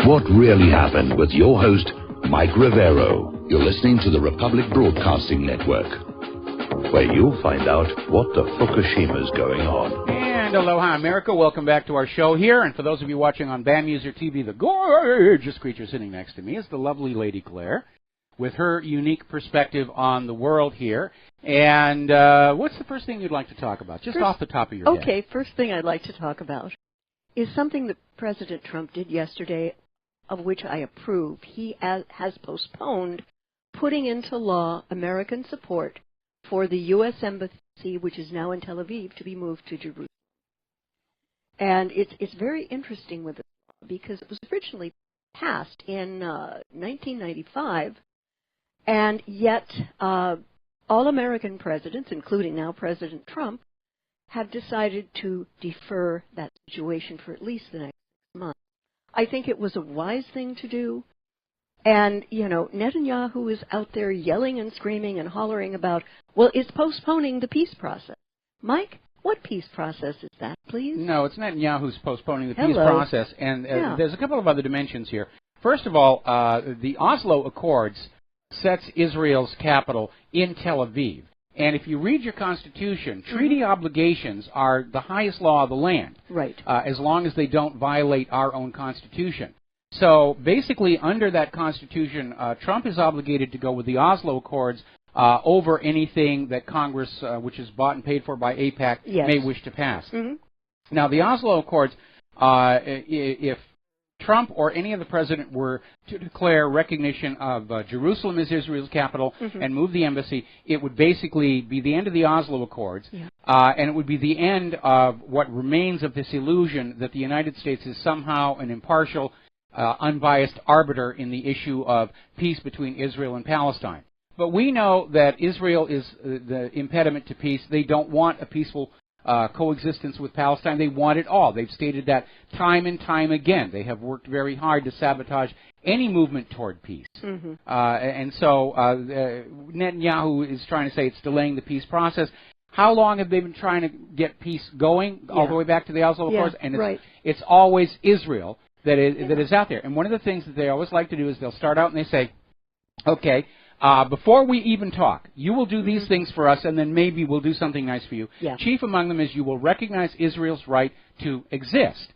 What really happened with your host, Mike Rivero. You're listening to the Republic Broadcasting Network, where you'll find out what the Fukushima's going on. And aloha, America. Welcome back to our show here. And for those of you watching on BAM User TV, the gorgeous creature sitting next to me is the lovely Lady Claire, with her unique perspective on the world here. And what's the first thing you'd like to talk about, just off the top of your head? Okay, first thing I'd like to talk about is something that President Trump did yesterday, of which I approve. He has postponed putting into law American support for the U.S. Embassy, which is now in Tel Aviv, to be moved to Jerusalem. And it's very interesting with it because it was originally passed in 1995, and yet all American presidents, including now President Trump, have decided to defer that situation for at least the next 6 months. I think it was a wise thing to do. And, you know, Netanyahu is out there yelling and screaming and hollering about, well, it's postponing the peace process. Mike, what peace process is that, please? No, it's Netanyahu who's postponing the peace process. And there's a couple of other dimensions here. First of all, the Oslo Accords sets Israel's capital in Tel Aviv. And if you read your Constitution, treaty obligations are the highest law of the land. Right. As long as they don't violate our own Constitution. So basically, under that Constitution, Trump is obligated to go with the Oslo Accords over anything that Congress, which is bought and paid for by AIPAC, may wish to pass. Now, the Oslo Accords, if Trump or any other president were to declare recognition of Jerusalem as Israel's capital and move the embassy, it would basically be the end of the Oslo Accords, and it would be the end of what remains of this illusion that the United States is somehow an impartial, unbiased arbiter in the issue of peace between Israel and Palestine. But we know that Israel is the impediment to peace. They don't want a peaceful coexistence with Palestine. They want it all. They've stated that time and time again. They have worked very hard to sabotage any movement toward peace. And so Netanyahu is trying to say it's delaying the peace process. How long have they been trying to get peace going? All the way back to the Oslo Accords? And it's always Israel that is out there. And one of the things that they always like to do is they'll start out and they say, okay, before we even talk, you will do these things for us, and then maybe we'll do something nice for you. Chief among them is you will recognize Israel's right to exist.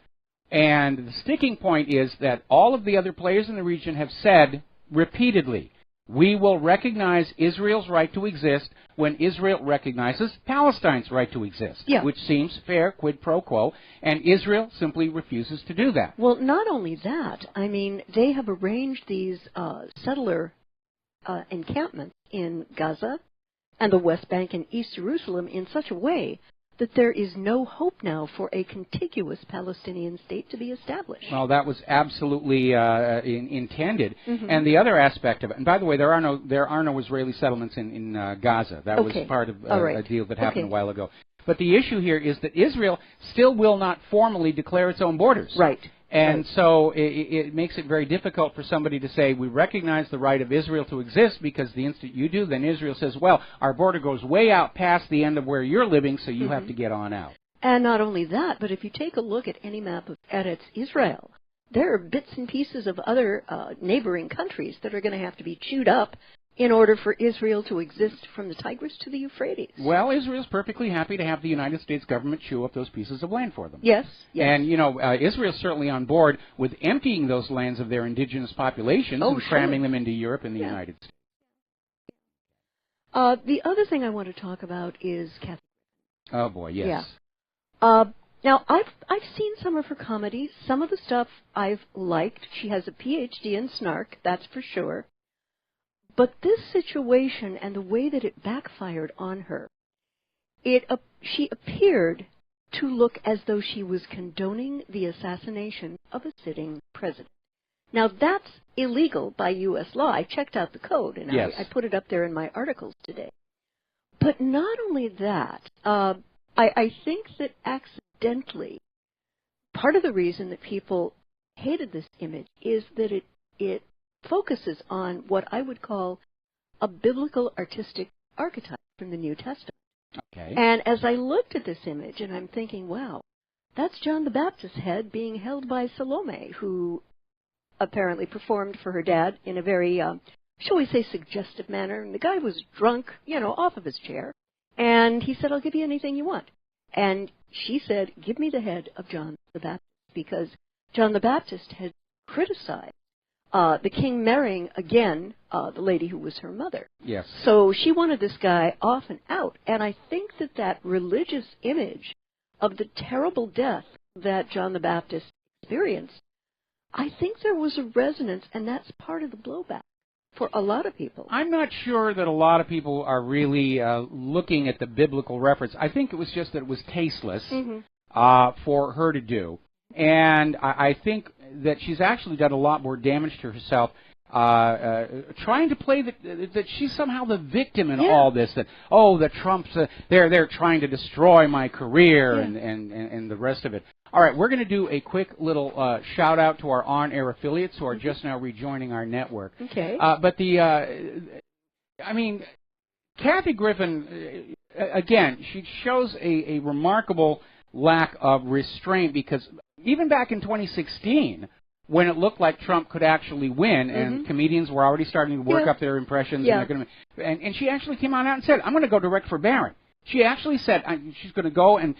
And the sticking point is that all of the other players in the region have said repeatedly, we will recognize Israel's right to exist when Israel recognizes Palestine's right to exist, which seems fair, quid pro quo, and Israel simply refuses to do that. Well, not only that, I mean, they have arranged these settler encampments in Gaza and the West Bank and East Jerusalem in such a way that there is no hope now for a contiguous Palestinian state to be established. Well, that was absolutely intended. And the other aspect of it, and by the way, there are no Israeli settlements in Gaza. That was part of a deal that happened a while ago. But the issue here is that Israel still will not formally declare its own borders. Right. And so it makes it very difficult for somebody to say, we recognize the right of Israel to exist, because the instant you do, then Israel says, well, our border goes way out past the end of where you're living, so you have to get on out. And not only that, but if you take a look at any map of Eretz Israel, there are bits and pieces of other neighboring countries that are going to have to be chewed up in order for Israel to exist from the Tigris to the Euphrates. Well, Israel's perfectly happy to have the United States government chew up those pieces of land for them. Yes. And, you know, Israel's certainly on board with emptying those lands of their indigenous populations and cramming them into Europe and the United States. The other thing I want to talk about is Kathy. Oh, boy, yes. Now, I've seen some of her comedy. Some of the stuff I've liked. She has a Ph.D. in snark, that's for sure. But this situation and the way that it backfired on her, she appeared to look as though she was condoning the assassination of a sitting president. Now, that's illegal by U.S. law. I checked out the code, and I put it up there in my articles today. But not only that, I think that accidentally, part of the reason that people hated this image is that it focuses on what I would call a biblical artistic archetype from the New Testament. Okay. And as I looked at this image, and I'm thinking, wow, that's John the Baptist's head being held by Salome, who apparently performed for her dad in a very, shall we say, suggestive manner. And the guy was drunk, off of his chair. And he said, I'll give you anything you want. And she said, give me the head of John the Baptist, because John the Baptist had criticized the king marrying again the lady who was her mother. Yes. So she wanted this guy off and out. And I think that religious image of the terrible death that John the Baptist experienced, I think there was a resonance, and that's part of the blowback for a lot of people. I'm not sure that a lot of people are really looking at the biblical reference. I think it was just that it was tasteless for her to do. And I think that she's actually done a lot more damage to herself trying to play that she's somehow the victim in all this, that, the Trumps, they're trying to destroy my career and the rest of it. All right, we're going to do a quick little shout-out to our on-air affiliates who are just now rejoining our network. Okay. But Kathy Griffin, again, she shows a remarkable lack of restraint, because even back in 2016, when it looked like Trump could actually win, and comedians were already starting to work up their impressions, and she actually came on out and said, I'm going to go direct for Barron. She actually said she's going to go and,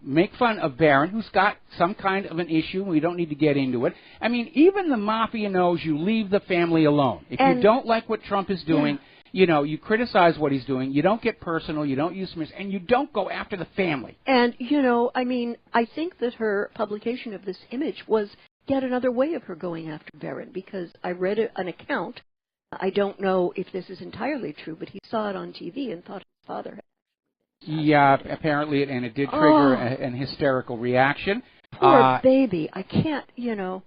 make fun of Barron, who's got some kind of an issue. We don't need to get into it. I mean, even the mafia knows you leave the family alone. If you don't like what Trump is doing, you criticize what he's doing. You don't get personal. You don't use and you don't go after the family. And, I think that her publication of this image was yet another way of her going after Barron, because I read an account. I don't know if this is entirely true, but he saw it on TV and thought his father had. Yeah, apparently, and it did trigger an hysterical reaction. Poor baby. I can't, I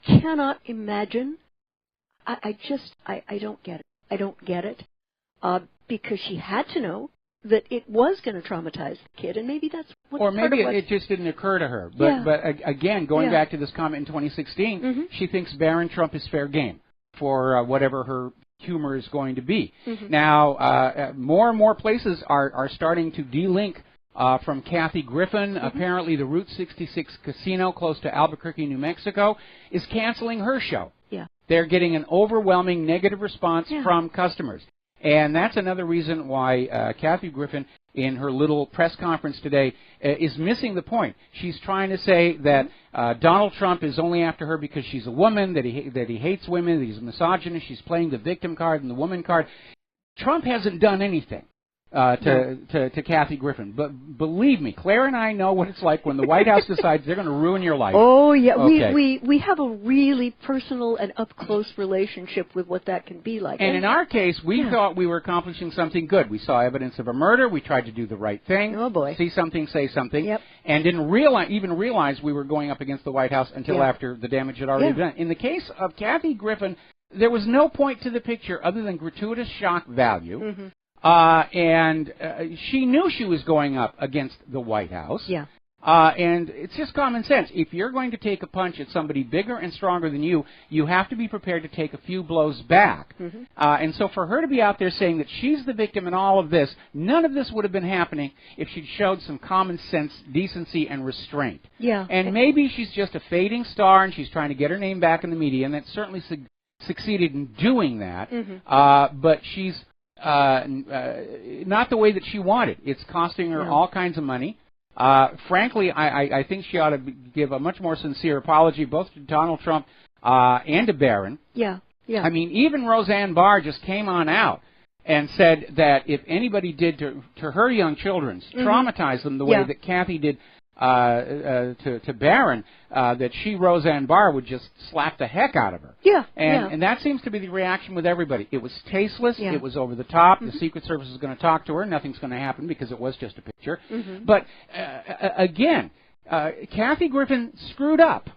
cannot imagine. I don't get it. I don't get it. Because she had to know that it was going to traumatize the kid, and maybe that's what. Or maybe it just didn't occur to her. But again, going back to this comment in 2016, she thinks Barron Trump is fair game for whatever her humor is going to be. Now, more and more places are starting to de-link from Kathy Griffin. Apparently, the Route 66 casino close to Albuquerque, New Mexico, is canceling her show. Yeah. They're getting an overwhelming negative response from customers. And that's another reason why Kathy Griffin, in her little press conference today, is missing the point. She's trying to say that Donald Trump is only after her because she's a woman, that he hates women, that he's a misogynist. She's playing the victim card and the woman card. Trump hasn't done anything to Kathy Griffin. But believe me, Claire and I know what it's like when the White House decides they're going to ruin your life. Oh, yeah. Okay. We have a really personal and up-close relationship with what that can be like. And in our case, we thought we were accomplishing something good. We saw evidence of a murder. We tried to do the right thing. Oh, boy. See something, say something. Yep. And didn't even realize we were going up against the White House until after the damage had already been done. In the case of Kathy Griffin, there was no point to the picture other than gratuitous shock value. And she knew she was going up against the White House. Yeah. And it's just common sense. If you're going to take a punch at somebody bigger and stronger than you, you have to be prepared to take a few blows back. And so for her to be out there saying that she's the victim in all of this, none of this would have been happening if she'd showed some common sense, decency, and restraint. Yeah. And maybe she's just a fading star and she's trying to get her name back in the media, and that certainly succeeded in doing that. But she's not the way that she wanted. It's costing her all kinds of money. Frankly, I think she ought to give a much more sincere apology both to Donald Trump and to Barron. Yeah, yeah. I mean, even Roseanne Barr just came on out and said that if anybody did to her young children, traumatize them the way that Kathy did to Barron, that she, Roseanne Barr, would just slap the heck out of her. Yeah. And that seems to be the reaction with everybody. It was tasteless. It was over the top. The Secret Service is going to talk to her. Nothing's going to happen because it was just a picture. But, again, Kathy Griffin screwed up.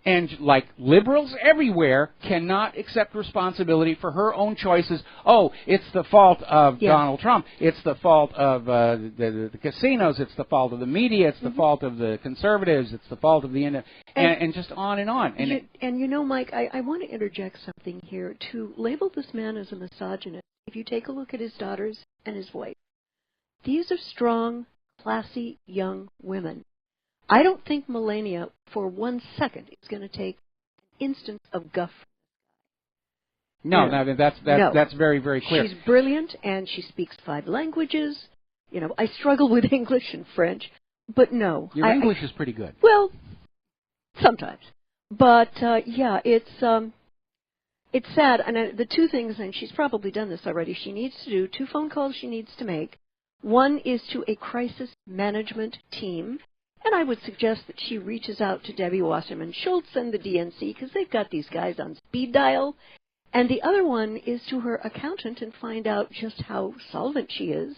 And like liberals everywhere, cannot accept responsibility for her own choices. Oh, it's the fault of Donald Trump. It's the fault of the casinos. It's the fault of the media. It's the fault of the conservatives. It's the fault of the and just on and on. And you know, Mike, I want to interject something here. To label this man as a misogynist, if you take a look at his daughters and his wife, these are strong, classy young women. I don't think Melania, for 1 second, is going to take instance of guff. No, You know, no, that's very, very clear. She's brilliant, and she speaks 5 languages. You know, I struggle with English and French, but no. Your English is pretty good. Well, sometimes. But, yeah, it's sad. And the 2 things, and she's probably done this already, she needs to do 2 phone calls she needs to make. One is to a crisis management team, and I would suggest that she reaches out to Debbie Wasserman Schultz and the DNC, because they've got these guys on speed dial. And the other one is to her accountant and find out just how solvent she is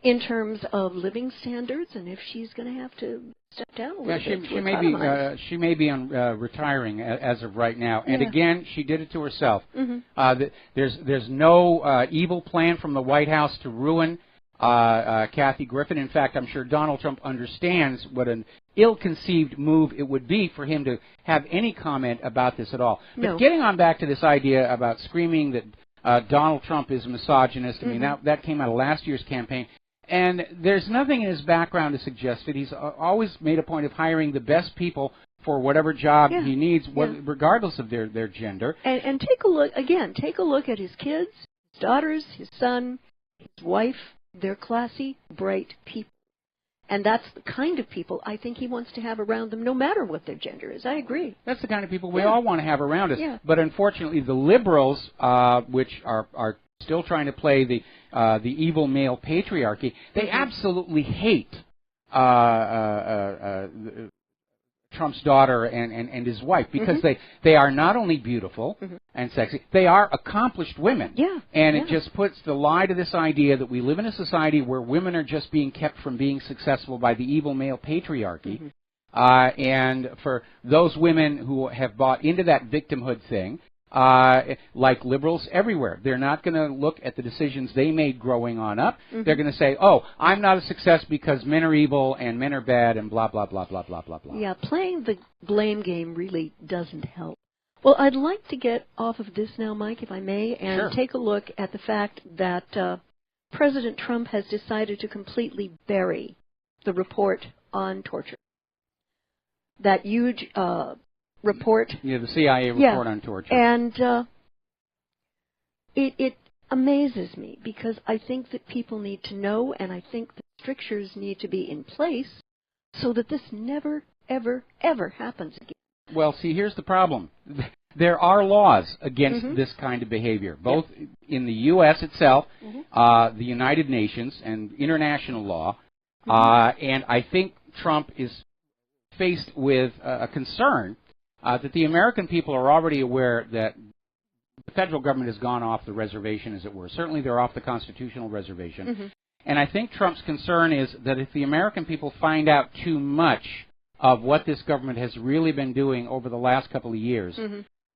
in terms of living standards, and if she's going to have to step down a little bit. She may be on retiring as of right now. And again, she did it to herself. Mm-hmm. There's no evil plan from the White House to ruin Kathy Griffin. In fact, I'm sure Donald Trump understands what an ill-conceived move it would be for him to have any comment about this at all. But getting on back to this idea about screaming that Donald Trump is a misogynist, I mean, that came out of last year's campaign. And there's nothing in his background to suggest it. He's always made a point of hiring the best people for whatever job he needs, regardless of their gender. And take a look at his kids, his daughters, his son, his wife. They're classy, bright people. And that's the kind of people I think he wants to have around them, no matter what their gender is. I agree. That's the kind of people we all want to have around us. Yeah. But unfortunately, the liberals, which are still trying to play the evil male patriarchy, they absolutely hate Trump's daughter and his wife, because they are not only beautiful and sexy, they are accomplished women. Yeah. And it just puts the lie to this idea that we live in a society where women are just being kept from being successful by the evil male patriarchy. And for those women who have bought into that victimhood thing, like liberals everywhere, they're not going to look at the decisions they made growing on up. They're going to say, oh, I'm not a success because men are evil and men are bad and blah, blah, blah, blah, blah, blah, blah. Yeah, playing the blame game really doesn't help. Well, I'd like to get off of this now, Mike, if I may, and take a look at the fact that President Trump has decided to completely bury the report on torture. That huge report. Yeah, the CIA report on torture. And it amazes me, because I think that people need to know, and I think the strictures need to be in place so that this never, ever, ever happens again. Well, see, here's the problem. There are laws against this kind of behavior, both in the U.S. itself, the United Nations, and international law. And I think Trump is faced with a concern that the American people are already aware that the federal government has gone off the reservation, as it were. Certainly they're off the constitutional reservation. And I think Trump's concern is that if the American people find out too much of what this government has really been doing over the last couple of years,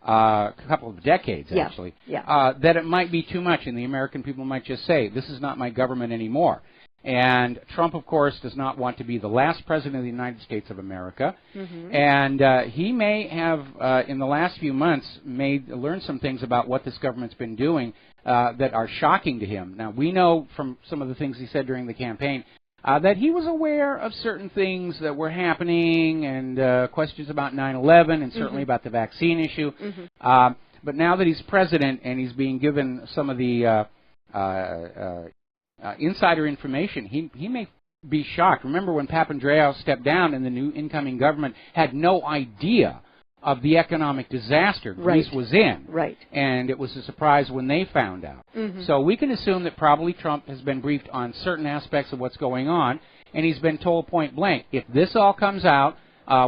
a couple of decades actually, that it might be too much, and the American people might just say, this is not my government anymore. And Trump, of course, does not want to be the last president of the United States of America. And he may have, in the last few months, learned some things about what this government's been doing that are shocking to him. Now, we know from some of the things he said during the campaign that he was aware of certain things that were happening, and questions about 9/11, and certainly about the vaccine issue. But now that he's president and he's being given some of the insider information, he may be shocked. Remember when Papandreou stepped down and the new incoming government had no idea of the economic disaster Greece was in. And it was a surprise when they found out. So we can assume that probably Trump has been briefed on certain aspects of what's going on, and he's been told point blank, if this all comes out,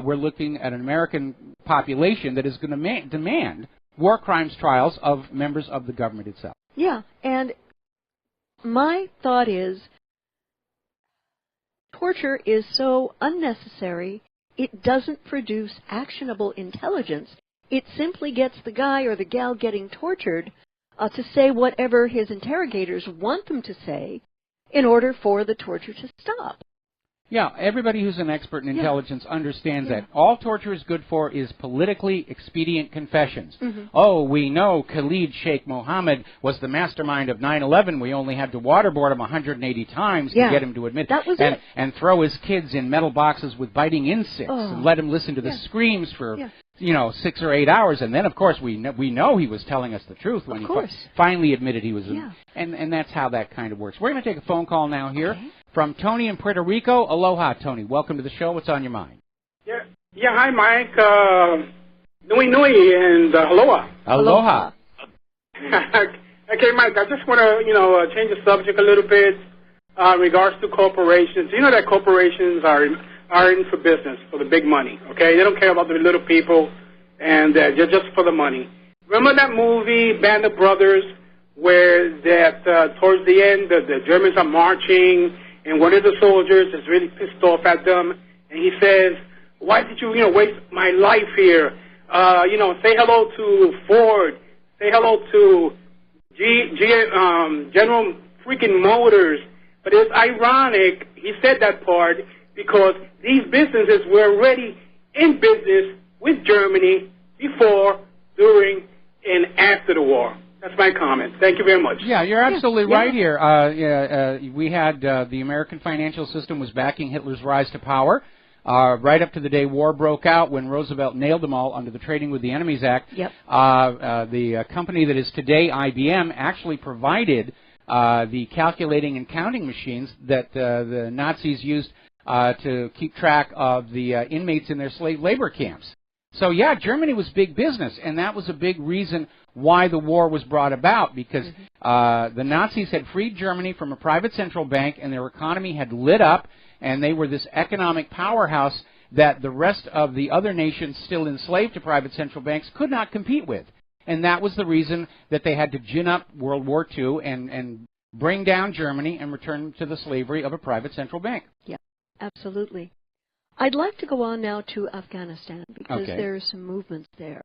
we're looking at an American population that is going to demand war crimes trials of members of the government itself. Yeah, and my thought is, torture is so unnecessary, it doesn't produce actionable intelligence. It simply gets the guy or the gal getting tortured to say whatever his interrogators want them to say in order for the torture to stop. Yeah, everybody who's an expert in intelligence understands that. All torture is good for is politically expedient confessions. Oh, we know Khalid Sheikh Mohammed was the mastermind of 9/11. We only had to waterboard him 180 times to get him to admit that was it. And throw his kids in metal boxes with biting insects and let him listen to the screams for 6 or 8 hours. And then, of course, we know he was telling us the truth when he finally admitted he was. And that's how that kind of works. We're going to take a phone call now here. From Tony in Puerto Rico. Aloha, Tony. Welcome to the show. What's on your mind? Yeah. Hi, Mike. Nui Nui and aloha. Aloha. Okay, Mike. I just want to change the subject a little bit in regards to corporations. You know that corporations are in for business, for the big money. Okay, they don't care about the little people, and they're just for the money. Remember that movie Band of Brothers, where towards the end the Germans are marching. And one of the soldiers is really pissed off at them, and he says, "Why did you, waste my life here? Say hello to Ford, say hello to General freaking Motors." But it's ironic he said that part because these businesses were already in business with Germany before, during, and after the war. That's my comment. Thank you very much. Yeah, you're absolutely right here. We had the American financial system was backing Hitler's rise to power right up to the day war broke out when Roosevelt nailed them all under the Trading with the Enemies Act. The company that is today IBM actually provided the calculating and counting machines that the Nazis used to keep track of the inmates in their slave labor camps. So, yeah, Germany was big business, and that was a big reason why the war was brought about, because the Nazis had freed Germany from a private central bank, and their economy had lit up, and they were this economic powerhouse that the rest of the other nations still enslaved to private central banks could not compete with. And that was the reason that they had to gin up World War II and bring down Germany and return to the slavery of a private central bank. Yeah, absolutely. I'd like to go on now to Afghanistan because there are some movements there.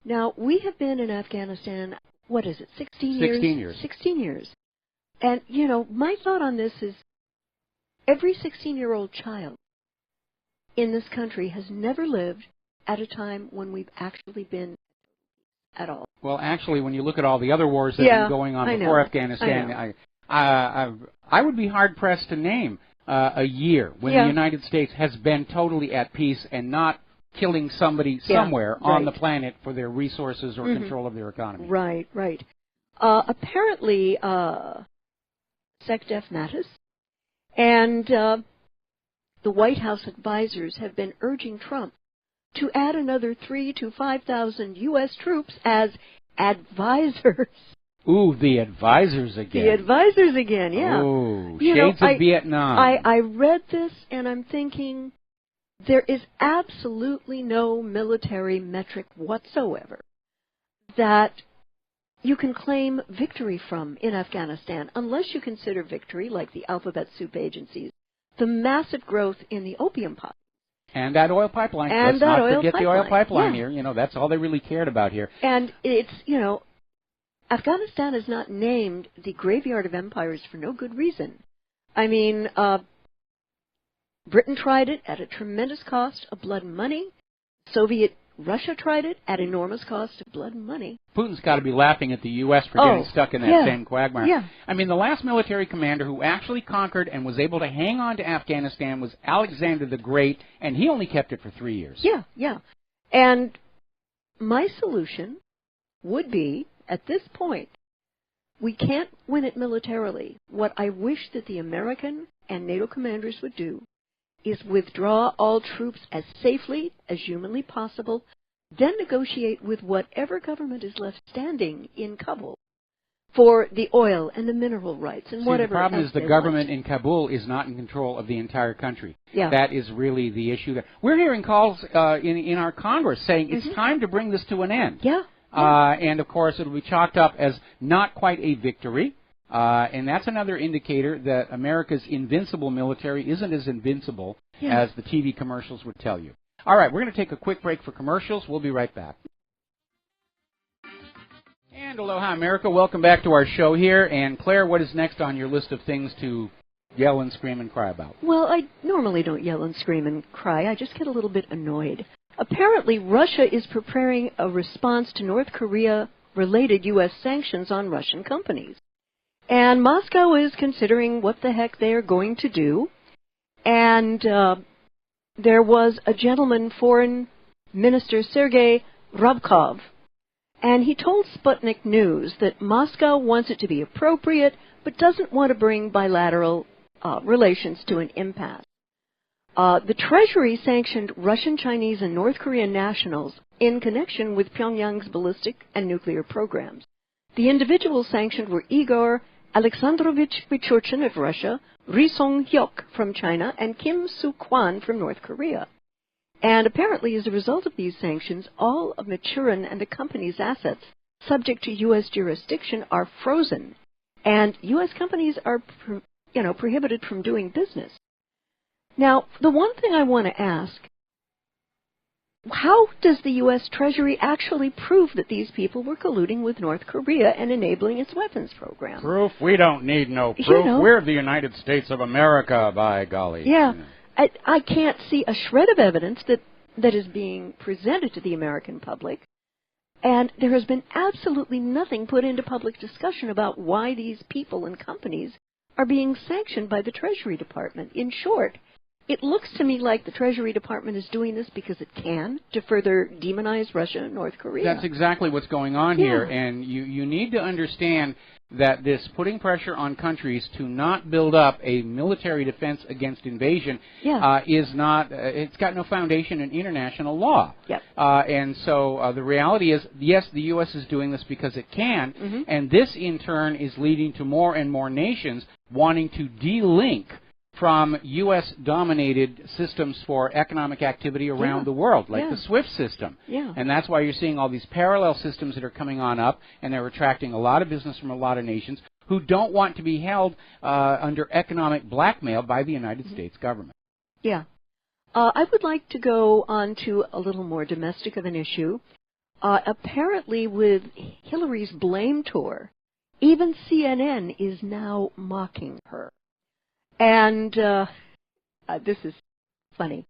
Now, we have been in Afghanistan, 16 years? 16 years. 16 years. And, my thought on this is every 16-year-old child in this country has never lived at a time when we've actually been at all. Well, actually, when you look at all the other wars that have been going on before Afghanistan, I would be hard-pressed to name a year when the United States has been totally at peace and not killing somebody somewhere on the planet for their resources or control of their economy. Right. Apparently, SecDef Mattis and the White House advisors have been urging Trump to add another 3,000 to 5,000 U.S. troops as advisors. Ooh, the advisors again. The advisors again, yeah. Ooh, shades of Vietnam. I read this and I'm thinking there is absolutely no military metric whatsoever that you can claim victory from in Afghanistan, unless you consider victory, like the alphabet soup agencies, the massive growth in the opium pot. And that oil pipeline. Let's not forget the oil pipeline here. That's all they really cared about here. And it's, Afghanistan is not named the graveyard of empires for no good reason. I mean, Britain tried it at a tremendous cost of blood and money. Russia tried it at enormous cost of blood and money. Putin's got to be laughing at the U.S. for getting stuck in that same quagmire. Yeah. I mean, the last military commander who actually conquered and was able to hang on to Afghanistan was Alexander the Great, and he only kept it for 3 years. Yeah. And my solution would be, at this point, we can't win it militarily. What I wish that the American and NATO commanders would do is withdraw all troops as safely as humanly possible, then negotiate with whatever government is left standing in Kabul for the oil and the mineral rights and whatever. The problem is the government in Kabul is not in control of the entire country. Yeah. That is really the issue there. We're hearing calls in our Congress saying it's time to bring this to an end. Yeah. And, of course, it will be chalked up as not quite a victory. And that's another indicator that America's invincible military isn't as invincible as the TV commercials would tell you. All right, we're going to take a quick break for commercials. We'll be right back. And aloha, America. Welcome back to our show here. And, Claire, what is next on your list of things to yell and scream and cry about? Well, I normally don't yell and scream and cry. I just get a little bit annoyed. Apparently, Russia is preparing a response to North Korea-related U.S. sanctions on Russian companies. And Moscow is considering what the heck they are going to do. And there was a gentleman, Foreign Minister Sergei Rabkov, and he told Sputnik News that Moscow wants it to be appropriate, but doesn't want to bring bilateral relations to an impasse. The Treasury sanctioned Russian, Chinese, and North Korean nationals in connection with Pyongyang's ballistic and nuclear programs. The individuals sanctioned were Igor Alexandrovich Pichurchin of Russia, Ri Song-hyuk from China, and Kim Soo-kwan from North Korea. And apparently, as a result of these sanctions, all of Maturin and the company's assets subject to U.S. jurisdiction are frozen, and U.S. companies are prohibited from doing business. Now, the one thing I want to ask, how does the U.S. Treasury actually prove that these people were colluding with North Korea and enabling its weapons program? Proof? We don't need no proof. We're the United States of America, by golly. Yeah. I can't see a shred of evidence that is being presented to the American public, and there has been absolutely nothing put into public discussion about why these people and companies are being sanctioned by the Treasury Department. In short, it looks to me like the Treasury Department is doing this because it can, to further demonize Russia and North Korea. That's exactly what's going on here, and you need to understand that this putting pressure on countries to not build up a military defense against invasion is not, it's got no foundation in international law. Yep. And so the reality is, yes, the U.S. is doing this because it can, and this in turn is leading to more and more nations wanting to de-link from U.S.-dominated systems for economic activity around the world, like the SWIFT system. Yeah. And that's why you're seeing all these parallel systems that are coming on up, and they're attracting a lot of business from a lot of nations who don't want to be held under economic blackmail by the United States government. Yeah. I would like to go on to a little more domestic of an issue. Apparently, with Hillary's blame tour, even CNN is now mocking her. And this is funny.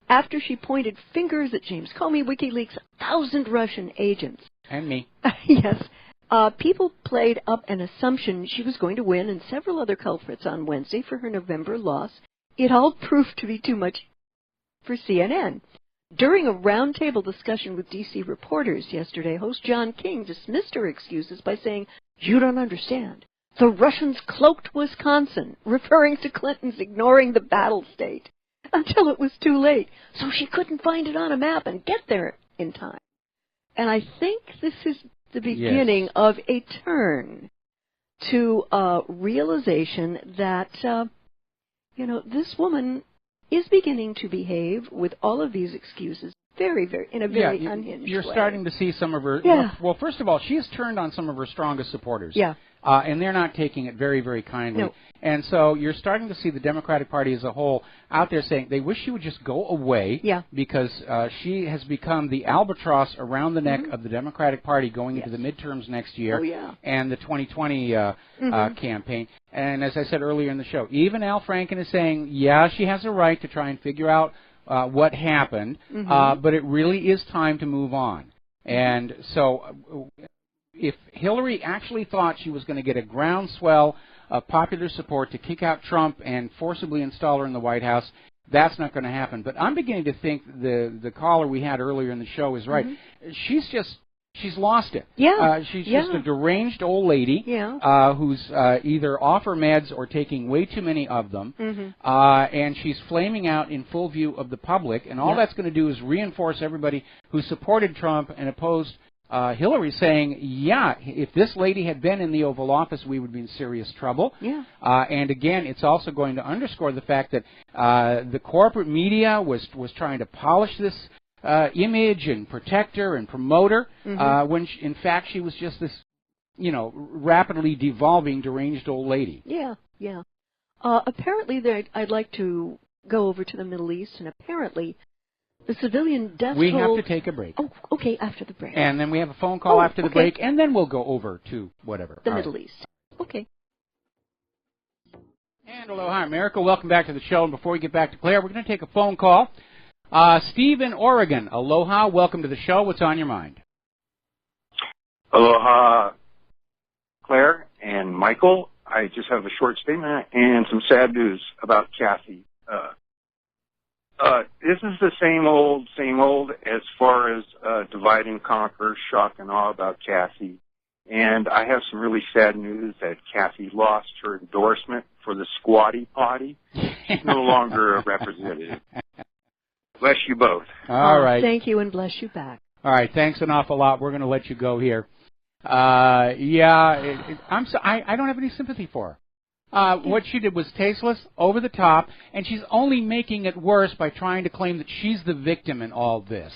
After she pointed fingers at James Comey, WikiLeaks, 1,000 Russian agents. And me. Yes. People played up an assumption she was going to win and several other culprits on Wednesday for her November loss. It all proved to be too much for CNN. During a roundtable discussion with D.C. reporters yesterday, host John King dismissed her excuses by saying, "You don't understand. The Russians cloaked Wisconsin," referring to Clinton's ignoring the battle state until it was too late, so she couldn't find it on a map and get there in time. And I think this is the beginning of a turn to realization that, this woman is beginning to behave with all of these excuses in a very unhinged way. You're starting to see some of her... Well, first of all, she has turned on some of her strongest supporters. Yeah. And they're not taking it very, very kindly. No. And so you're starting to see the Democratic Party as a whole out there saying they wish she would just go away because she has become the albatross around the neck of the Democratic Party going into the midterms next year and the 2020 campaign. And as I said earlier in the show, even Al Franken is saying, she has a right to try and figure out what happened, but it really is time to move on. And so... if Hillary actually thought she was going to get a groundswell of popular support to kick out Trump and forcibly install her in the White House, that's not going to happen. But I'm beginning to think the caller we had earlier in the show is right. She's lost it. Yeah. She's just a deranged old lady who's either off her meds or taking way too many of them. And she's flaming out in full view of the public. And all that's going to do is reinforce everybody who supported Trump and opposed Hillary, saying, if this lady had been in the Oval Office, we would be in serious trouble. And again, it's also going to underscore the fact that the corporate media was trying to polish this image and protect her and promote her, when in fact she was just this, rapidly devolving, deranged old lady. Apparently, I'd like to go over to the Middle East, and apparently the civilian death We have to take a break. Oh, okay, after the break. And then we have a phone call after the break, and then we'll go over to whatever. The Middle East. Okay. And aloha, America. Welcome back to the show. And before we get back to Claire, we're going to take a phone call. Steve in Oregon. Aloha. Welcome to the show. What's on your mind? Aloha, Claire and Michael. I just have a short statement and some sad news about Kathy. This is the same old as far as divide and conquer, shock and awe about Kathy. And I have some really sad news that Kathy lost her endorsement for the squatty potty. She's no longer a representative. Bless you both. All right. Thank you, and bless you back. All right. Thanks an awful lot. We're going to let you go here. I don't have any sympathy for her. What she did was tasteless, over the top, and she's only making it worse by trying to claim that she's the victim in all this.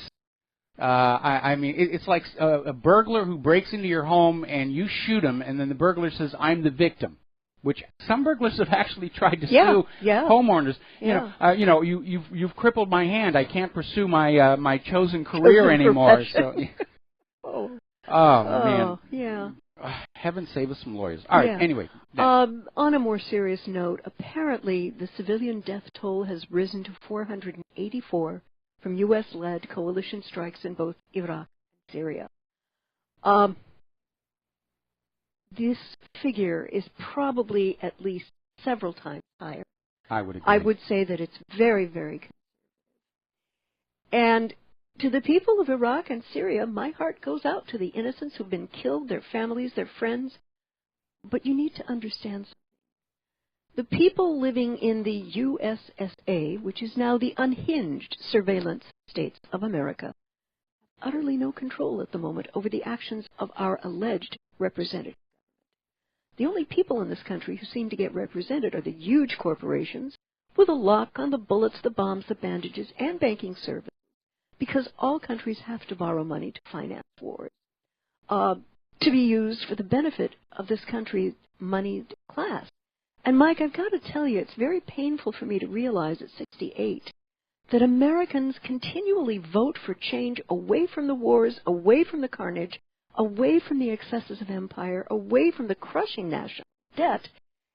I mean, it's like a burglar who breaks into your home and you shoot him, and then the burglar says, "I'm the victim," which some burglars have actually tried to sue homeowners. Yeah. You've crippled my hand. I can't pursue my chosen career anymore. So, man. Yeah. Heaven save us some lawyers. All right. Anyway. On a more serious note, apparently the civilian death toll has risen to 484 from U.S.-led coalition strikes in both Iraq and Syria. This figure is probably at least several times higher. I would agree. I would say that it's very, very conservative. And to the people of Iraq and Syria, my heart goes out to the innocents who've been killed, their families, their friends. But you need to understand something. The people living in the USSA, which is now the unhinged surveillance states of America, have utterly no control at the moment over the actions of our alleged representative. The only people in this country who seem to get represented are the huge corporations with a lock on the bullets, the bombs, the bandages, and banking services, because all countries have to borrow money to finance wars, to be used for the benefit of this country's moneyed class. And, Mike, I've got to tell you, it's very painful for me to realize at 68 that Americans continually vote for change away from the wars, away from the carnage, away from the excesses of empire, away from the crushing national debt,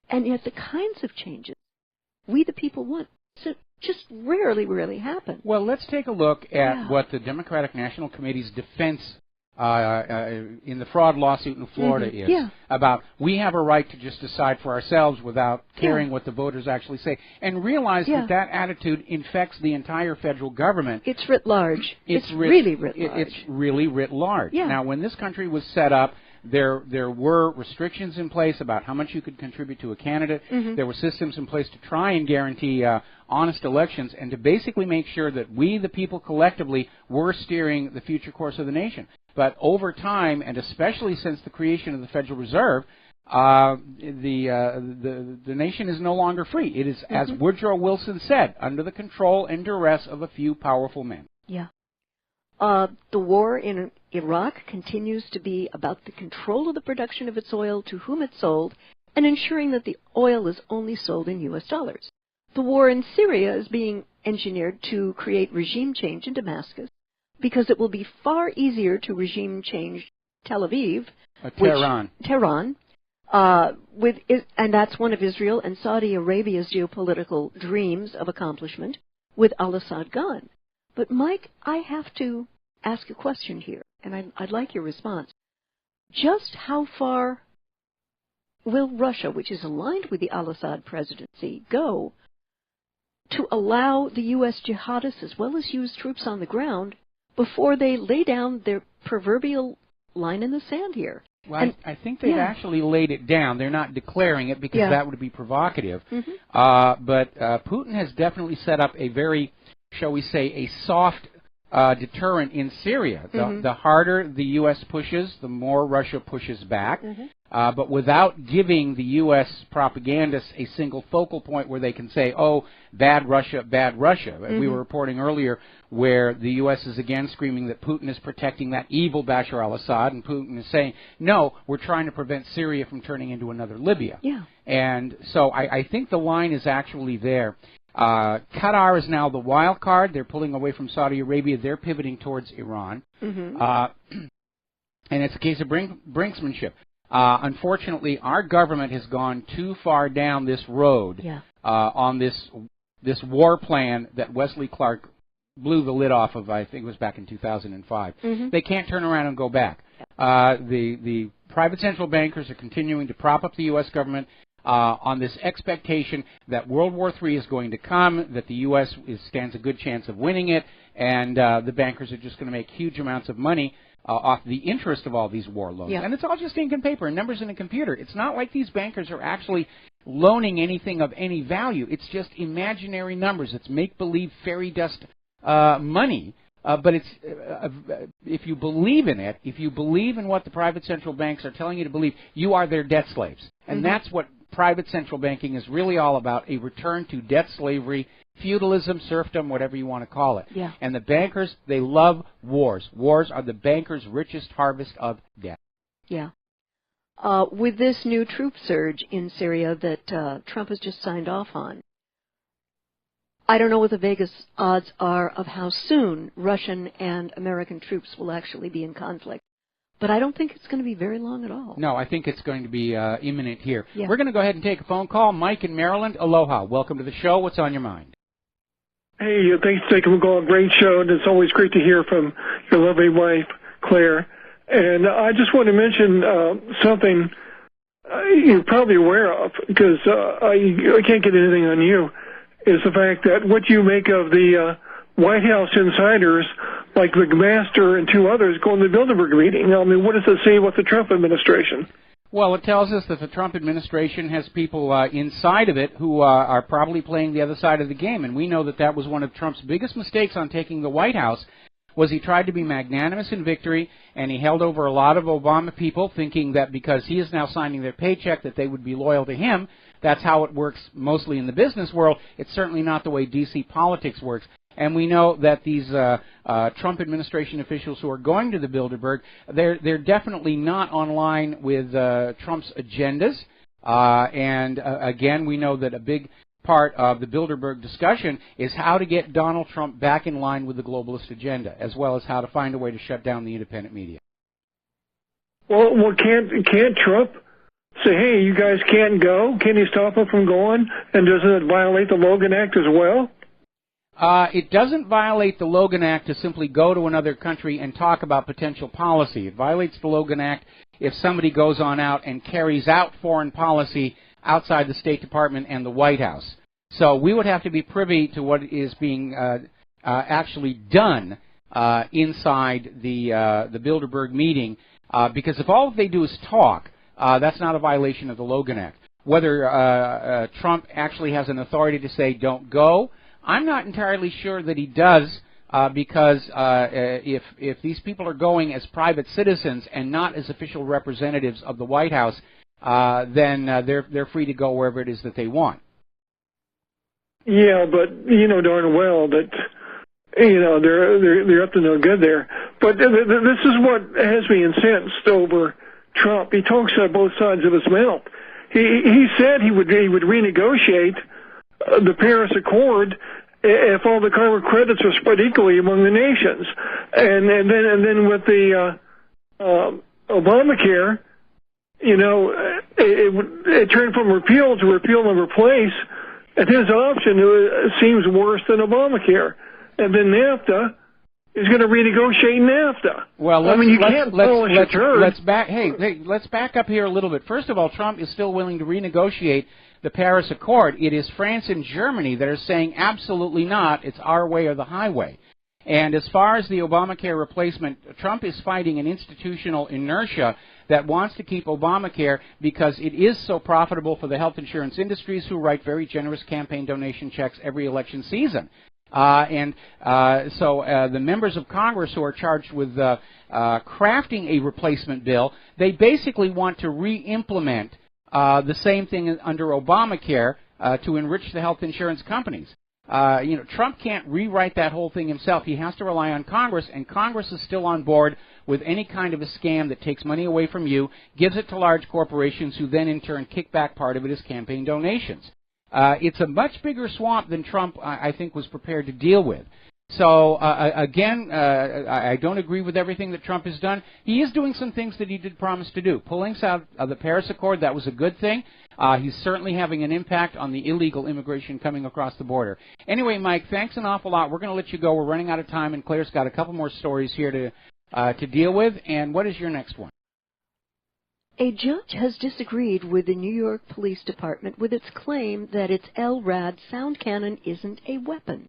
and yet the kinds of changes we the people want just rarely happen. Well, let's take a look at what the Democratic National Committee's defense in the fraud lawsuit in Florida is about. We have a right to just decide for ourselves without caring what the voters actually say, and realize that attitude infects the entire federal government. It's writ large. It's really writ large. It's really writ large. Yeah. Now, when this country was set up, there were restrictions in place about how much you could contribute to a candidate. There were systems in place to try and guarantee honest elections and to basically make sure that we, the people collectively, were steering the future course of the nation. But over time, and especially since the creation of the Federal Reserve, the nation is no longer free. It is, as Woodrow Wilson said, under the control and duress of a few powerful men. Yeah. The war in Iraq continues to be about the control of the production of its oil, to whom it's sold, and ensuring that the oil is only sold in U.S. dollars. The war in Syria is being engineered to create regime change in Damascus, because it will be far easier to regime change Tel Aviv, Tehran, and that's one of Israel and Saudi Arabia's geopolitical dreams of accomplishment, with al-Assad gone. But, Mike, I have to ask a question here, and I'd like your response. Just how far will Russia, which is aligned with the al-Assad presidency, go to allow the U.S. jihadists as well as U.S. troops on the ground before they lay down their proverbial line in the sand here? Well, I think they've actually laid it down. They're not declaring it because that would be provocative. But Putin has definitely set up a very, shall we say, a soft deterrent in Syria. The harder the U.S. pushes, the more Russia pushes back. But without giving the U.S. propagandists a single focal point where they can say, oh, bad Russia, bad Russia. We were reporting earlier where the U.S. is again screaming that Putin is protecting that evil Bashar al-Assad, and Putin is saying, no, we're trying to prevent Syria from turning into another Libya. And so I think the line is actually there. Qatar is now the wild card. They're pulling away from Saudi Arabia. They're pivoting towards Iran. And it's a case of brinksmanship. Unfortunately, our government has gone too far down this road on this war plan that Wesley Clark blew the lid off of. I think it was back in 2005. Mm-hmm. They can't turn around and go back. The private central bankers are continuing to prop up the U.S. government on this expectation that World War III is going to come, that the U.S. stands a good chance of winning it, and the bankers are just going to make huge amounts of money off the interest of all these war loans. Yeah. And it's all just ink and paper and numbers in a computer. It's not like these bankers are actually loaning anything of any value. It's just imaginary numbers. It's make-believe fairy dust money. But it's if you believe in it, if you believe in what the private central banks are telling you to believe, you are their debt slaves. And that's what private central banking is really all about, a return to debt slavery, feudalism, serfdom, whatever you want to call it. Yeah. And the bankers, they love wars. Wars are the bankers' richest harvest of debt. Yeah. With this new troop surge in Syria that Trump has just signed off on, I don't know what the Vegas odds are of how soon Russian and American troops will actually be in conflict. But I don't think it's going to be very long at all. No, I think it's going to be imminent here. Yeah. We're going to go ahead and take a phone call. Mike in Maryland, aloha. Welcome to the show. What's on your mind? Hey, thanks for taking the call. Great show, and it's always great to hear from your lovely wife, Claire. And I just want to mention something you're probably aware of, because I can't get anything on you, is the fact that what you make of the White House insiders, like McMaster and two others, going to the Bilderberg meeting. I mean, what does it say about the Trump administration? Well, it tells us that the Trump administration has people inside of it who are probably playing the other side of the game. And we know that that was one of Trump's biggest mistakes on taking the White House, was he tried to be magnanimous in victory, and he held over a lot of Obama people, thinking that because he is now signing their paycheck that they would be loyal to him. That's how it works mostly in the business world. It's certainly not the way D.C. politics works. And we know that these Trump administration officials who are going to the Bilderberg, they're definitely not online with Trump's agendas. Again, we know that a big part of the Bilderberg discussion is how to get Donald Trump back in line with the globalist agenda, as well as how to find a way to shut down the independent media. Well, can't Trump say, hey, you guys can't go? Can he stop them from going? And doesn't it violate the Logan Act as well? It doesn't violate the Logan Act to simply go to another country and talk about potential policy. It violates the Logan Act if somebody goes on out and carries out foreign policy outside the State Department and the White House. So we would have to be privy to what is being actually done inside the Bilderberg meeting, because if all they do is talk, that's not a violation of the Logan Act. Whether Trump actually has an authority to say don't go, I'm not entirely sure that he does, because if these people are going as private citizens and not as official representatives of the White House, then they're free to go wherever it is that they want. Yeah, but you know darn well that they're up to no good there. But this is what has me incensed over Trump. He talks out both sides of his mouth. He said he would renegotiate the Paris Accord if all the carbon credits were spread equally among the nations, and then with the Obamacare, it turned from repeal to repeal and replace, and his option seems worse than Obamacare. And then NAFTA is going to renegotiate NAFTA. Well, let's back up here a little bit. First of all, Trump is still willing to renegotiate the Paris Accord. It is France and Germany that are saying absolutely not. It's our way or the highway. And as far as the Obamacare replacement, Trump is fighting an institutional inertia that wants to keep Obamacare because it is so profitable for the health insurance industries, who write very generous campaign donation checks every election season. So the members of Congress who are charged with crafting a replacement bill, they basically want to re-implement the same thing under Obamacare to enrich the health insurance companies. Trump can't rewrite that whole thing himself. He has to rely on Congress, and Congress is still on board with any kind of a scam that takes money away from you, gives it to large corporations, who then in turn kick back part of it as campaign donations. It's a much bigger swamp than Trump, I think, was prepared to deal with. So, again, I don't agree with everything that Trump has done. He is doing some things that he did promise to do. Pulling out of the Paris Accord, that was a good thing. He's certainly having an impact on the illegal immigration coming across the border. Anyway, Mike, thanks an awful lot. We're going to let you go. We're running out of time, and Claire's got a couple more stories here to deal with. And what is your next one? A judge has disagreed with the New York Police Department with its claim that its LRAD sound cannon isn't a weapon.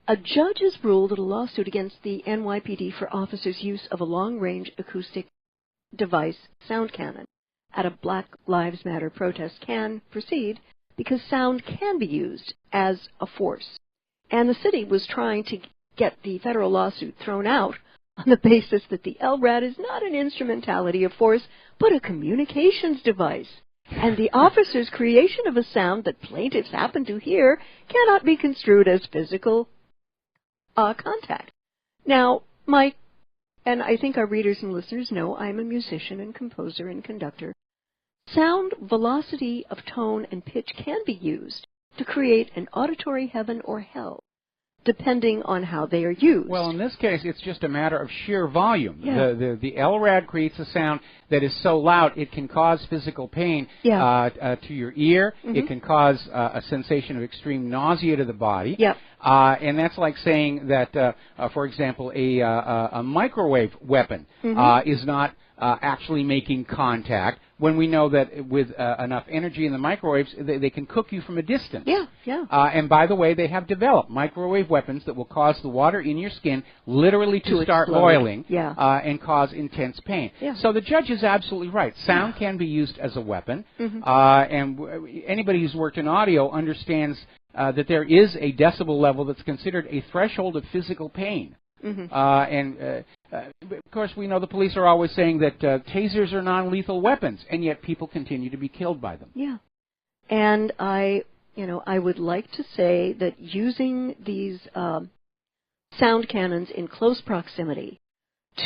A judge has ruled that a lawsuit against the NYPD for officers' use of a long-range acoustic device, sound cannon, at a Black Lives Matter protest can proceed because sound can be used as a force. And the city was trying to get the federal lawsuit thrown out on the basis that the LRAD is not an instrumentality of force, but a communications device. And the officer's creation of a sound that plaintiffs happen to hear cannot be construed as physical contact. Now, Mike, and I think our readers and listeners know I'm a musician and composer and conductor. Sound, velocity of tone, and pitch can be used to create an auditory heaven or hell, depending on how they are used. Well, in this case, it's just a matter of sheer volume. Yeah. The LRAD creates a sound that is so loud it can cause physical pain to your ear. Mm-hmm. It can cause a sensation of extreme nausea to the body. Yep. And that's like saying that, for example, a microwave weapon is not actually making contact, when we know that with enough energy in the microwaves, they can cook you from a distance. Yeah, yeah. And by the way, they have developed microwave weapons that will cause the water in your skin literally to start explode. boiling and cause intense pain. Yeah. So the judge is absolutely right. Sound can be used as a weapon, and anybody who's worked in audio understands that there is a decibel level that's considered a threshold of physical pain. Of course, we know the police are always saying that tasers are non-lethal weapons, and yet people continue to be killed by them. Yeah. And I would like to say that using these sound cannons in close proximity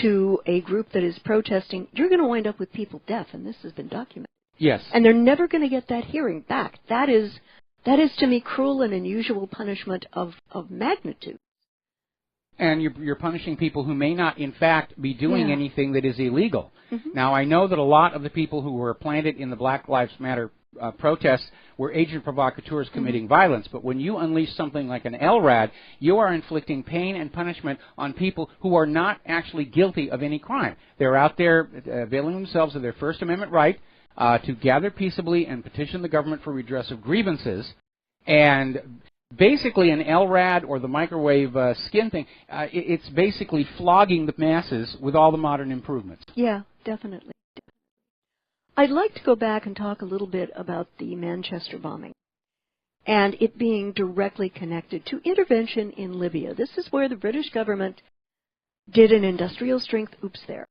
to a group that is protesting, you're going to wind up with people deaf, and this has been documented. Yes. And they're never going to get that hearing back. That is to me cruel and unusual punishment of magnitude. And you're punishing people who may not, in fact, be doing anything that is illegal. Now, I know that a lot of the people who were planted in the Black Lives Matter protests were agent provocateurs committing violence, but when you unleash something like an LRAD, you are inflicting pain and punishment on people who are not actually guilty of any crime. They're out there availing themselves of their First Amendment right to gather peaceably and petition the government for redress of grievances, and basically an LRAD or the microwave skin thing, it's basically flogging the masses with all the modern improvements. Yeah, definitely. I'd like to go back and talk a little bit about the Manchester bombing and it being directly connected to intervention in Libya. This is where the British government did an industrial strength oops there.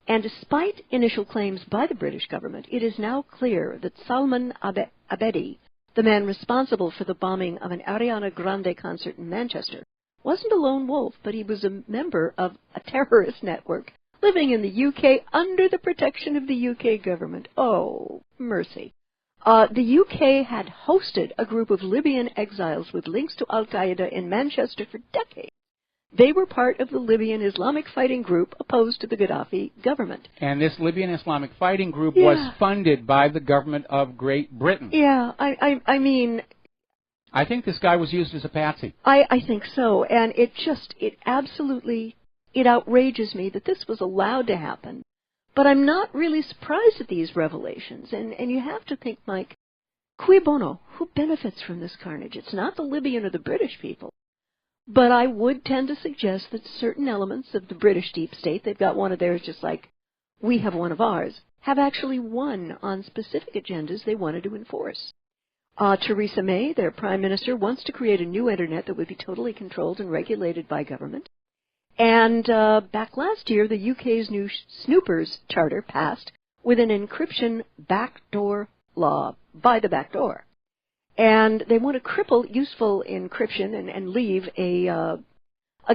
And despite initial claims by the British government, it is now clear that Salman Abedi, the man responsible for the bombing of an Ariana Grande concert in Manchester, wasn't a lone wolf, but he was a member of a terrorist network living in the UK under the protection of the UK government. Oh, mercy. The UK had hosted a group of Libyan exiles with links to Al-Qaeda in Manchester for decades. They were part of the Libyan Islamic fighting group opposed to the Gaddafi government. And this Libyan Islamic fighting group was funded by the government of Great Britain. Yeah, I mean... I think this guy was used as a patsy. I think so, and it outrages me that this was allowed to happen. But I'm not really surprised at these revelations, and you have to think, Mike, cui bono? Who benefits from this carnage? It's not the Libyan or the British people. But I would tend to suggest that certain elements of the British deep state, they've got one of theirs just like we have one of ours, have actually won on specific agendas they wanted to enforce. Theresa May, their prime minister, wants to create a new internet that would be totally controlled and regulated by government. And back last year, the UK's new Snoopers Charter passed with an encryption backdoor law, by the back door. And they want to cripple useful encryption and leave a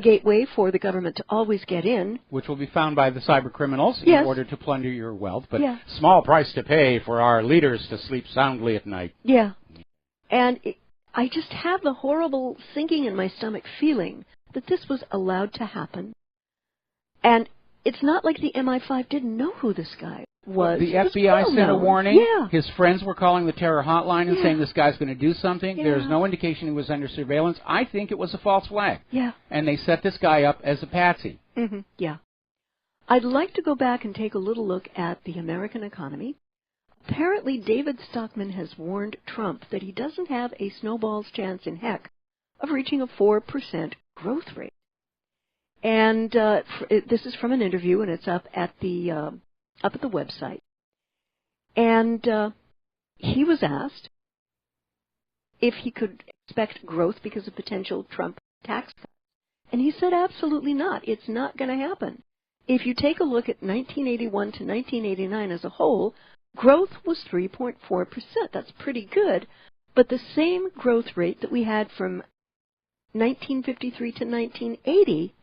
gateway for the government to always get in. Which will be found by the cyber criminals in order to plunder your wealth. But small price to pay for our leaders to sleep soundly at night. Yeah. And I just have the horrible sinking in my stomach feeling that this was allowed to happen. And it's not like the MI5 didn't know who this guy was. The FBI sent a warning. Yeah. His friends were calling the terror hotline and Yeah. saying this guy's going to do something. Yeah. There's no indication he was under surveillance. I think it was a false flag. Yeah. And they set this guy up as a patsy. Mm-hmm. Yeah. I'd like to go back and take a little look at the American economy. Apparently, David Stockman has warned Trump that he doesn't have a snowball's chance in heck of reaching a 4% growth rate. And this is from an interview, and it's up at the website. And he was asked if he could expect growth because of potential Trump tax cuts. And he said absolutely not. It's not going to happen. If you take a look at 1981 to 1989 as a whole, growth was 3.4%. That's pretty good. But the same growth rate that we had from 1953 to 1980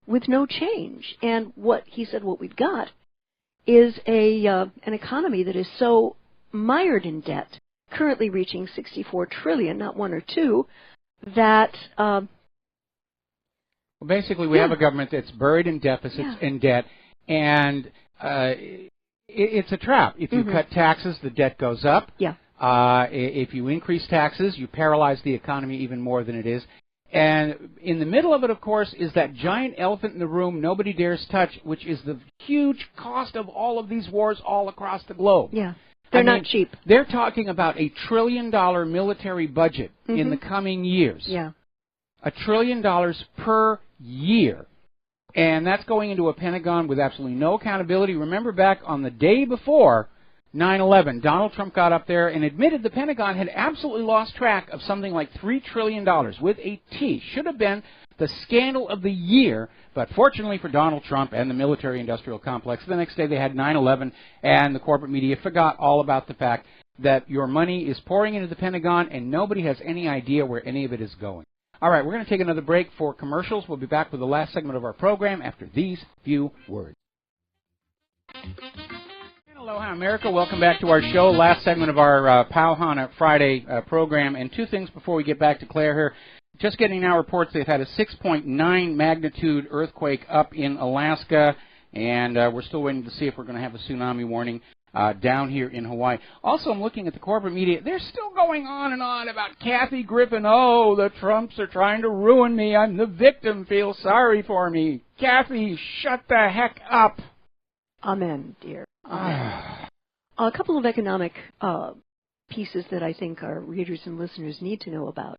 with no change. And what he said what we've got is an economy that is so mired in debt, currently reaching $64 trillion, not one or two, that Well, basically, we have a government that's buried in deficits and debt, and it's a trap. If you cut taxes, the debt goes up. Yeah. If you increase taxes, you paralyze the economy even more than it is. And in the middle of it, of course, is that giant elephant in the room nobody dares touch, which is the huge cost of all of these wars all across the globe. Yeah. They're not cheap. They're talking about $1 trillion military budget in the coming years. Yeah. $1 trillion per year. And that's going into a Pentagon with absolutely no accountability. Remember back on the day before 9/11, Donald Trump got up there and admitted the Pentagon had absolutely lost track of something like $3 trillion with a T. Should have been the scandal of the year, but fortunately for Donald Trump and the military-industrial complex, the next day they had 9/11, and the corporate media forgot all about the fact that your money is pouring into the Pentagon and nobody has any idea where any of it is going. All right, we're going to take another break for commercials. We'll be back with the last segment of our program after these few words. Aloha, America. Welcome back to our show. Last segment of our Pauhana Friday program. And two things before we get back to Claire here. Just getting now reports they've had a 6.9 magnitude earthquake up in Alaska. And we're still waiting to see if we're going to have a tsunami warning down here in Hawaii. Also, I'm looking at the corporate media. They're still going on and on about Kathy Griffin. Oh, the Trumps are trying to ruin me. I'm the victim. Feel sorry for me. Kathy, shut the heck up. Amen, dear. A couple of economic pieces that I think our readers and listeners need to know about.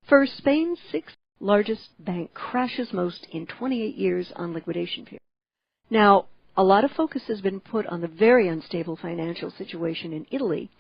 First, Spain's sixth largest bank crashes most in 28 years on liquidation fear. Now, a lot of focus has been put on the very unstable financial situation in Italy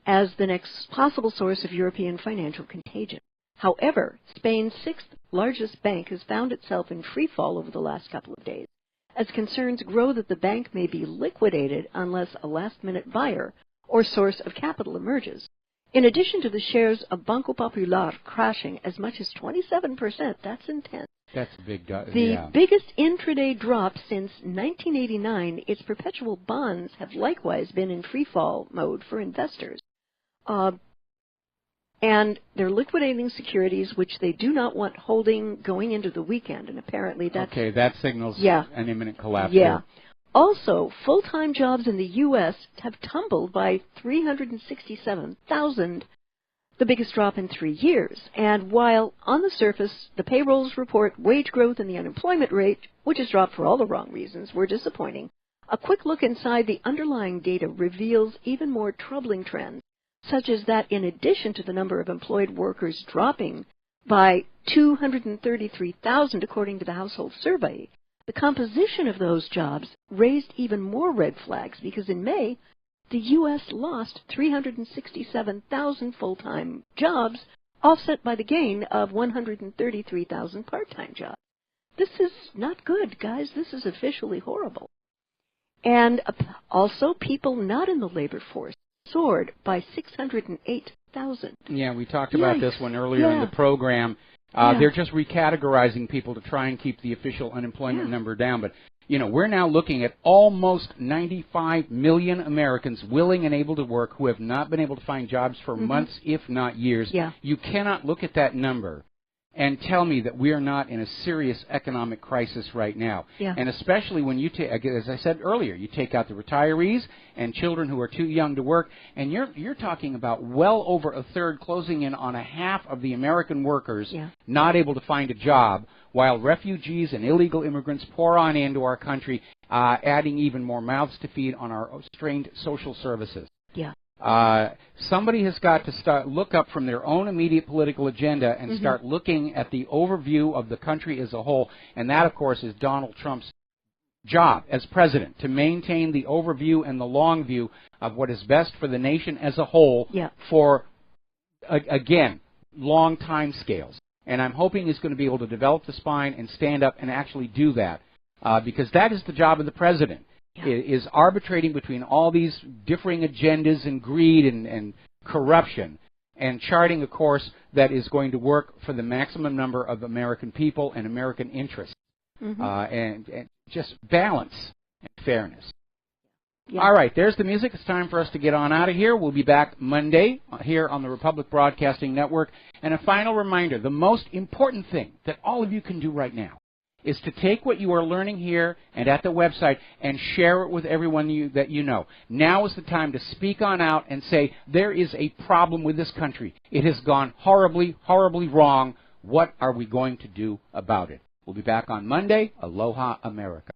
as the next possible source of European financial contagion. However, Spain's sixth largest bank has found itself in free fall over the last couple of days, as concerns grow that the bank may be liquidated unless a last-minute buyer or source of capital emerges. In addition to the shares of Banco Popular crashing as much as 27%, that's intense. That's a big The biggest intraday drop since 1989, its perpetual bonds have likewise been in free-fall mode for investors. And they're liquidating securities which they do not want holding going into the weekend, and apparently that's... Okay, that signals an imminent collapse. Yeah. Here. Also, full-time jobs in the U.S. have tumbled by 367,000, the biggest drop in 3 years. And while on the surface, the payrolls report wage growth and the unemployment rate, which has dropped for all the wrong reasons, were disappointing, a quick look inside the underlying data reveals even more troubling trends, such as that in addition to the number of employed workers dropping by 233,000 according to the household survey, the composition of those jobs raised even more red flags because in May, the U.S. lost 367,000 full-time jobs, offset by the gain of 133,000 part-time jobs. This is not good, guys. This is officially horrible. And also, people not in the labor force soared by 608,000. Yeah, we talked about this one earlier in the program. They're just recategorizing people to try and keep the official unemployment number down. But, you know, we're now looking at almost 95 million Americans willing and able to work who have not been able to find jobs for months, if not years. Yeah. You cannot look at that number and tell me that we are not in a serious economic crisis right now. Yeah. And especially when you take, as I said earlier, you take out the retirees and children who are too young to work, and you're talking about well over a third, closing in on a half of the American workers not able to find a job, while refugees and illegal immigrants pour on into our country, adding even more mouths to feed on our strained social services. Yeah. Somebody has got to look up from their own immediate political agenda and start looking at the overview of the country as a whole, and that, of course, is Donald Trump's job as president, to maintain the overview and the long view of what is best for the nation as a whole for, again, long time scales. And I'm hoping he's going to be able to develop the spine and stand up and actually do that, because that is the job of the president. Is arbitrating between all these differing agendas and greed and corruption, and charting a course that is going to work for the maximum number of American people and American interests, and just balance and fairness. All right, there's the music. It's time for us to get on out of here. We'll be back Monday here on the Republic Broadcasting Network. And a final reminder, the most important thing that all of you can do right now is to take what you are learning here and at the website and share it with everyone that you know. Now is the time to speak on out and say, there is a problem with this country. It has gone horribly, horribly wrong. What are we going to do about it? We'll be back on Monday. Aloha, America.